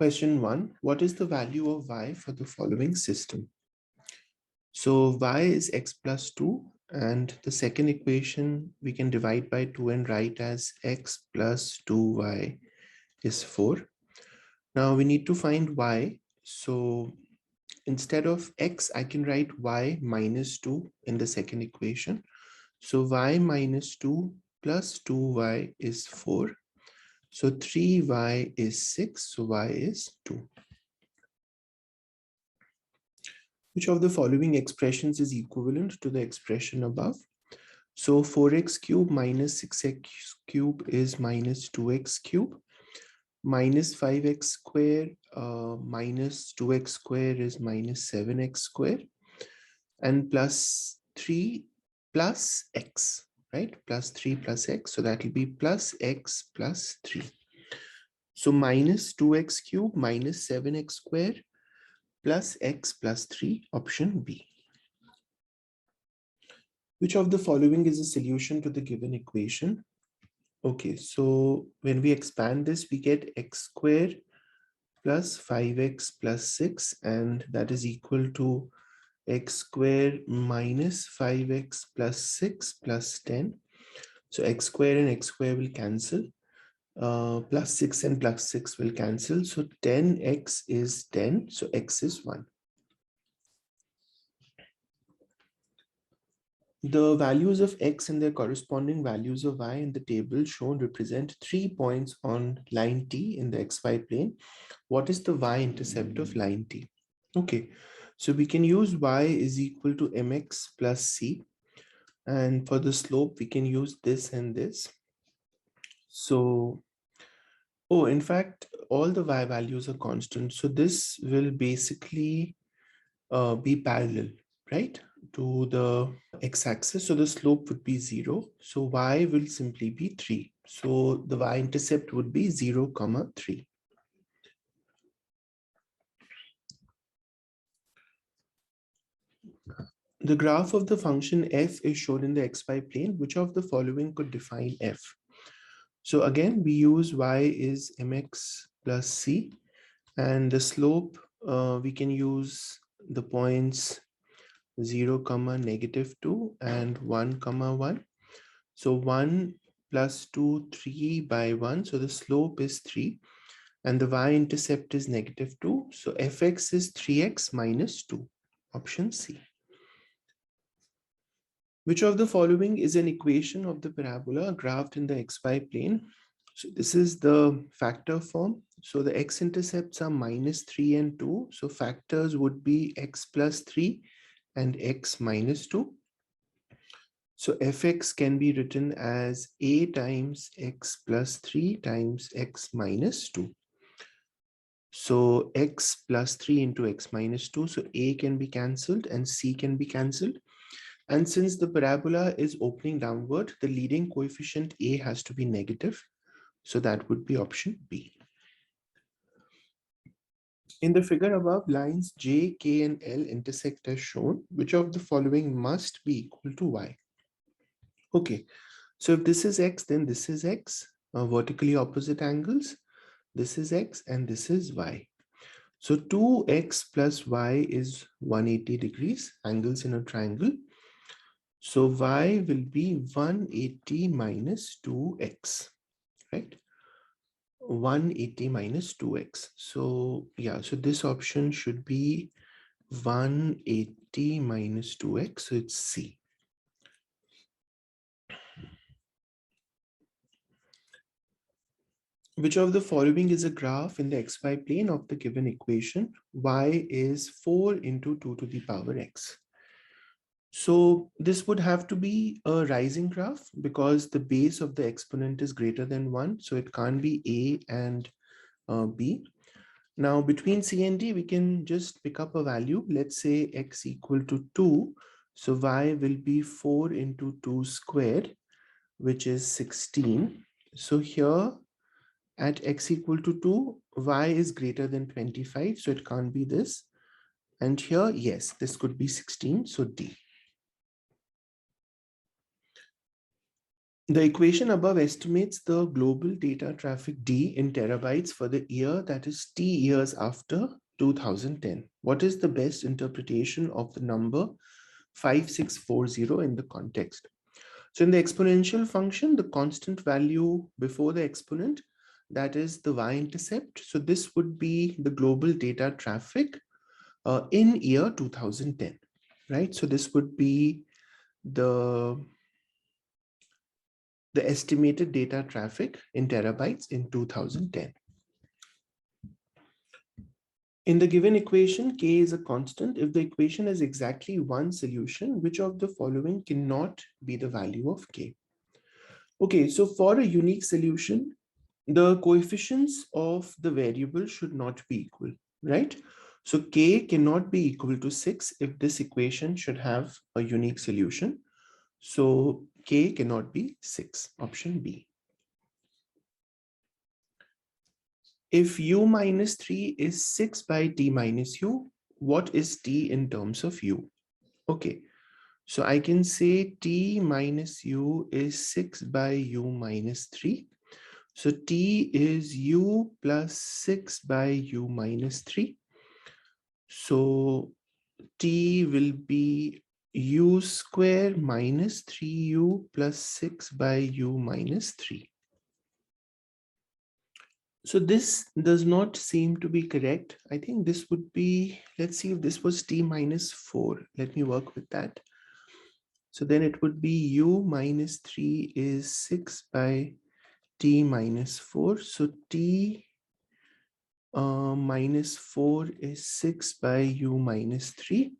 Question 1. What is the value of y for the following system? So y is x plus 2, and the second equation we can divide by 2 and write as x plus 2y is 4. Now we need to find y. So instead of x, I can write y minus 2 in the second equation. So y minus 2 plus 2y is 4. So 3y is 6. So y is 2. Which of the following expressions is equivalent to the expression above? So 4x cube minus 6x cube is minus 2x cube. Minus 5x square minus 2x square is minus 7x square. And plus 3 plus x, right? Plus 3 plus x. So that will be plus x plus 3. So minus 2x cube minus 7x square plus x plus 3, option B. Which of the following is a solution to the given equation? Okay, so when we expand this, we get x squared plus 5x plus 6, and that is equal to x squared minus 5x plus 6 plus 10. So x squared and x squared will cancel. Plus 6 and plus 6 will cancel. So 10x is 10. So x is 1. The values of x and their corresponding values of y in the table shown represent 3 points on line T in the xy plane. What is the y-intercept of line T? Okay, so we can use y is equal to mx plus c. And for the slope, we can use this and this. So, in fact, all the y values are constant. So this will basically be parallel, right, to the x-axis. So the slope would be 0. So y will simply be 3. So the y-intercept would be 0, 3. The graph of the function f is shown in the xy plane. Which of the following could define f? So again, we use y is mx plus c, and the slope, we can use the points 0, negative 2 and 1, 1. So 1 plus 2, 3 by 1. So the slope is 3 and the y-intercept is negative 2. So fx is 3x minus 2, option C. Which of the following is an equation of the parabola graphed in the xy plane? So this is the factor form. So the x-intercepts are minus 3 and 2. So factors would be x plus 3 and x minus 2. So fx can be written as a times x plus 3 times x minus 2. So x plus 3 into x minus 2. So a can be cancelled and c can be cancelled. And since the parabola is opening downward, the leading coefficient a has to be negative. So that would be option B. In the figure above, lines J, K, and L intersect as shown. Which of the following must be equal to y? Okay, so if this is x, then this is x, vertically opposite angles. This is x and this is y. So 2x plus y is 180 degrees, angles in a triangle. So y will be 180 minus 2x, right? 180 minus 2x. So yeah, so this option should be 180 minus 2x. So it's C. Which of the following is a graph in the xy plane of the given equation? Y is 4 into 2 to the power x. So this would have to be a rising graph because the base of the exponent is greater than 1. So it can't be A and B. Now between C and D, we can just pick up a value. Let's say x equal to 2. So y will be 4 into 2 squared, which is 16. So here at x equal to 2, y is greater than 25. So it can't be this. And here, yes, this could be 16. So D. The equation above estimates the global data traffic D in terabytes for the year that is T years after 2010. What is the best interpretation of the number 5640 in the context? So in the exponential function, the constant value before the exponent, that is the y-intercept. So this would be the global data traffic in year 2010, right? So this would be the estimated data traffic in terabytes in 2010. In the given equation, k is a constant. If the equation has exactly one solution, which of the following cannot be the value of k? Okay, so for a unique solution, the coefficients of the variable should not be equal, right? So k cannot be equal to 6 if this equation should have a unique solution. So k cannot be 6, option B. If u minus 3 is 6 by t minus u, what is t in terms of u? Okay, so I can say t minus u is 6 by u minus 3. So t is u plus 6 by u minus 3. So t will be u square minus 3u plus 6 by u minus 3. So this does not seem to be correct. I think this would be, let's see if this was t minus 4. Let me work with that. So then it would be u minus 3 is 6 by t minus 4. So t minus 4 is 6 by u minus 3.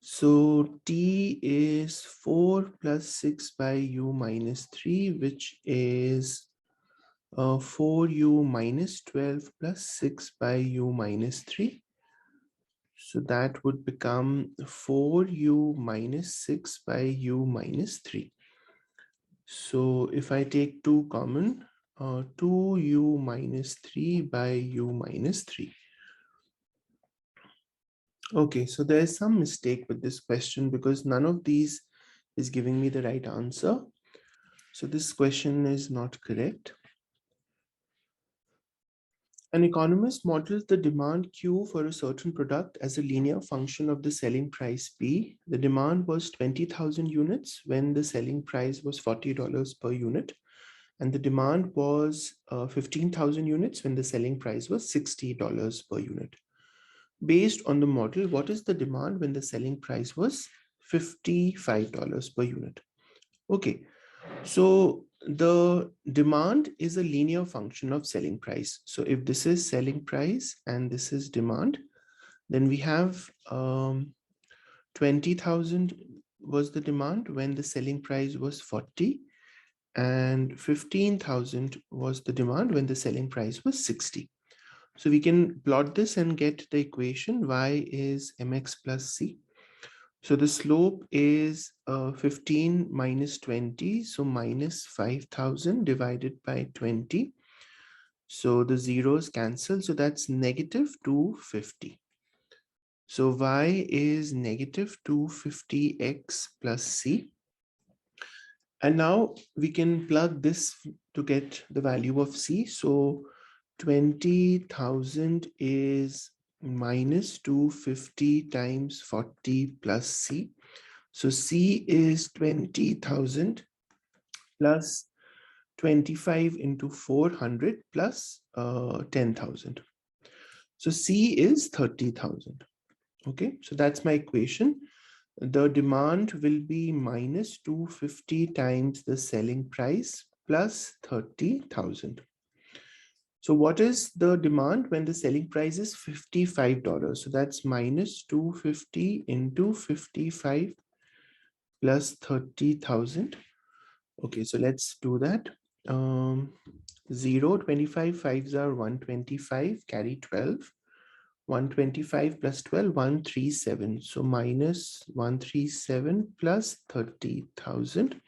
So t is 4 plus 6 by u minus 3, which is 4u minus 12 plus 6 by u minus 3. So that would become 4u minus 6 by u minus 3. So if I take 2 common, 2u minus 3 by u minus 3. Okay, so there's some mistake with this question because none of these is giving me the right answer. So this question is not correct. An economist models the demand Q for a certain product as a linear function of the selling price P. The demand was 20,000 units when the selling price was $40 per unit. And the demand was 15,000 units when the selling price was $60 per unit. Based on the model, what is the demand when the selling price was $55 per unit? Okay, so the demand is a linear function of selling price. So if this is selling price and this is demand, then we have 20,000 was the demand when the selling price was 40 and 15,000 was the demand when the selling price was 60. So we can plot this and get the equation y is mx plus c. So the slope is 15 minus 20, so minus 5,000 divided by 20. So the zeros cancel, so that's negative 250. So y is negative 250x plus c. And now we can plug this to get the value of c. So 20,000 is minus 250 times 40 plus c. So c is 20,000 plus 25 into 400 plus 10,000. So c is 30,000. Okay, so that's my equation. The demand will be minus 250 times the selling price plus 30,000. So what is the demand when the selling price is $55? So that's minus 250 into 55 plus 30,000. Okay, so let's do that. 0, 25, 5s are 125, carry 12. 125 plus 12, 137. So minus 137 plus 30,000.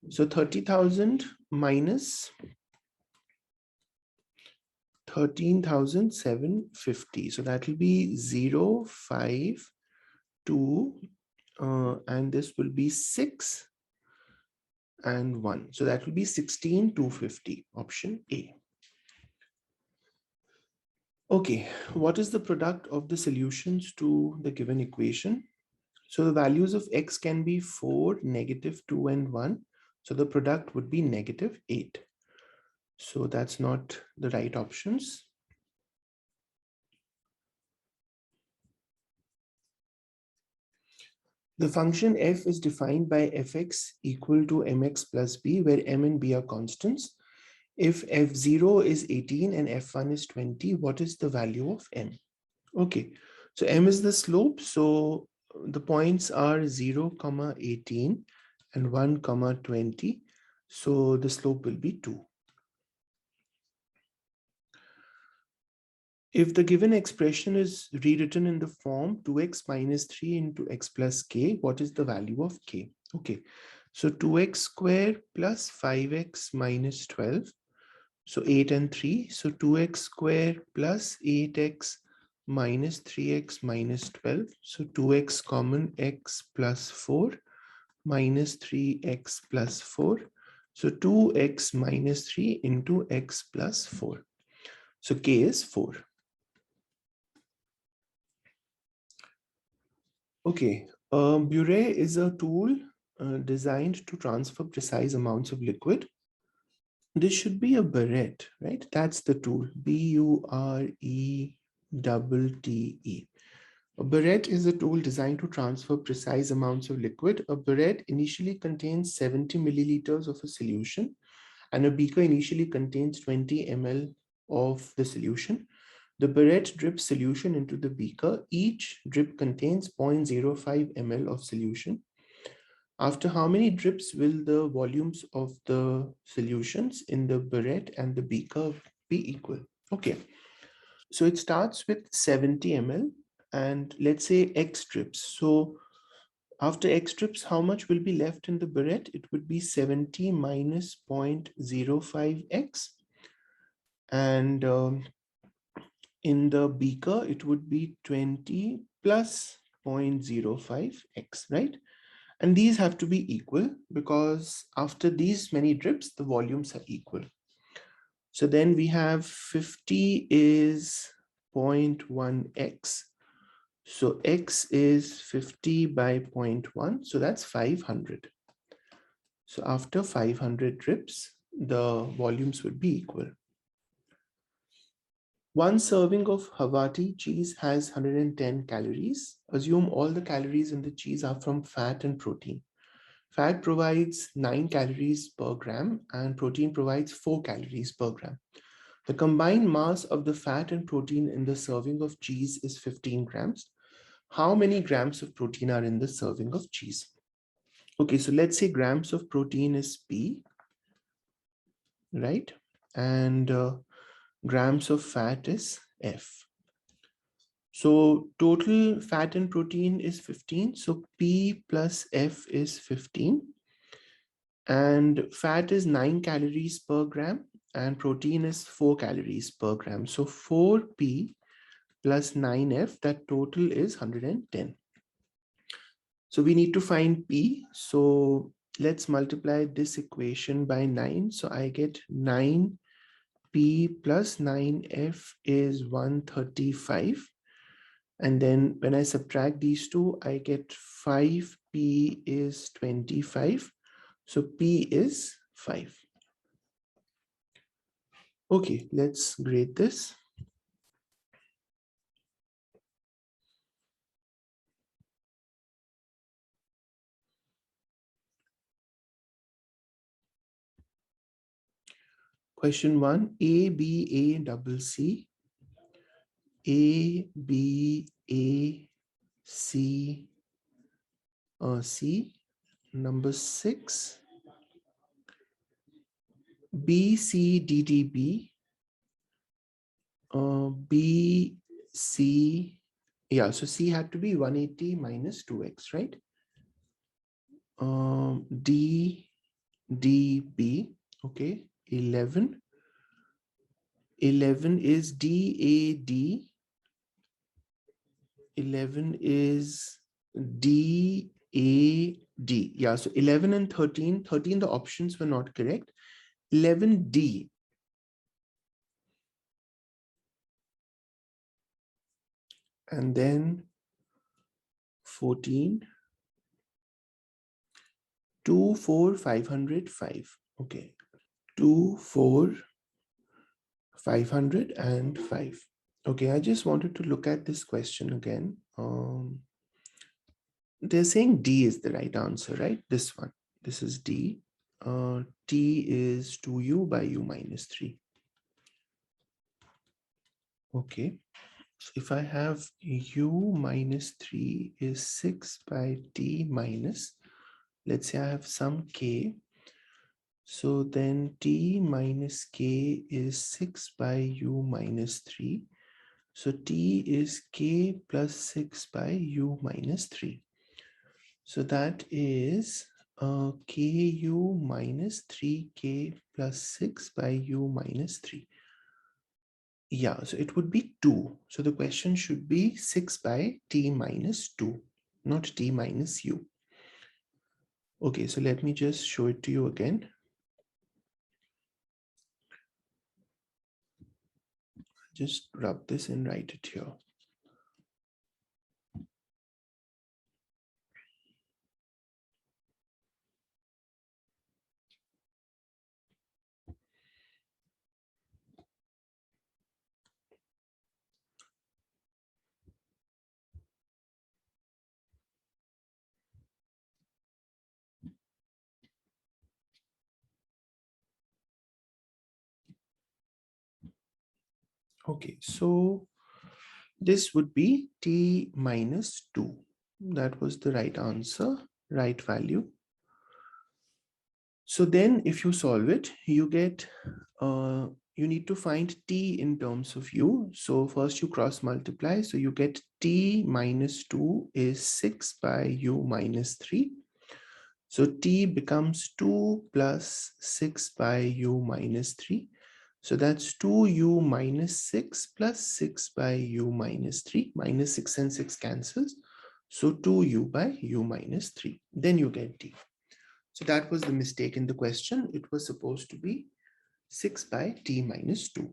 So 30,000 minus 13,750. So that will be 0, 5, 2, and this will be 6, and 1. So that will be 16,250, option A. Okay, what is the product of the solutions to the given equation? So the values of x can be 4, -2, and 1. So the product would be -8. So that's not the right options. The function f is defined by fx equal to mx plus b, where m and b are constants. If f0 is 18 and f1 is 20, what is the value of m? Okay, so m is the slope. So the points are 0, 18 and 1, 20. So the slope will be 2. If the given expression is rewritten in the form 2x minus 3 into x plus k, what is the value of k? Okay, so 2x squared plus 5x minus 12. So 8 and 3. So 2x squared plus 8x minus 3x minus 12. So 2x common, x plus 4 minus 3x plus 4. So 2x minus 3 into x plus 4. So k is 4. Okay, Bure is a tool designed to transfer precise amounts of liquid. This should be a burette, right? That's the tool, Burette. A burette is a tool designed to transfer precise amounts of liquid. A burette initially contains 70 milliliters of a solution, and a beaker initially contains 20 ml of the solution. The burette drips solution into the beaker. Each drip contains 0.05 ml of solution. After how many drips will the volumes of the solutions in the burette and the beaker be equal? Okay, so it starts with 70 ml and let's say X drips. So after X drips, how much will be left in the burette? It would be 70 minus 0.05X. And in the beaker, it would be 20 plus 0.05X, right? And these have to be equal because after these many drips, the volumes are equal. So then we have 50 is 0.1x. So x is 50 by 0.1. So that's 500. So after 500 drips, the volumes would be equal. One serving of Havarti cheese has 110 calories. Assume all the calories in the cheese are from fat and protein. Fat provides 9 calories per gram and protein provides 4 calories per gram. The combined mass of the fat and protein in the serving of cheese is 15 grams. How many grams of protein are in the serving of cheese? Okay, so let's say grams of protein is P, right? And grams of fat is F. So total fat and protein is 15. So P plus F is 15. And fat is 9 calories per gram and protein is 4 calories per gram. So 4P plus 9F, that total is 110. So we need to find P. So let's multiply this equation by 9. So I get 9P plus 9F is 135. And then when I subtract these two, I get 5P is 25. So P is 5. Okay, let's grade this. Question 1, A, B, A, double C, A, B, A, C, C. Number 6, B, C, D, D, B, B, C, yeah, so C had to be 180 minus 2x, right? D, D, B, okay, 11. 11 is DAD. 11 is DAB. A, D. Yeah, so 11 and 13. 13, the options were not correct. 11D. And then 14. 2, 4, 505. Okay. 2, 4, 505. Okay, I just wanted to look at this question again. They're saying D is the right answer, right? This one. This is D. T is 2u by u minus 3. Okay. So if I have u minus 3 is 6 by t minus, let's say I have some k. So then t minus k is 6 by u minus 3. So t is k plus 6 by u minus 3. So that is ku minus 3k plus 6 by u minus 3. Yeah, so it would be 2. So the question should be 6 by t minus 2, not t minus u. Okay, so let me just show it to you again. Just rub this and write it here. Okay, so this would be t minus 2. That was the right answer, right value. So then if you solve it, you get, you need to find t in terms of u. So first you cross multiply. So you get t minus 2 is 6 by u minus 3. So t becomes 2 plus 6 by u minus 3. So that's 2u minus 6 plus 6 by u minus 3. Minus 6 and 6 cancels. So 2u by u minus 3. Then you get t. So that was the mistake in the question. It was supposed to be 6 by t minus 2.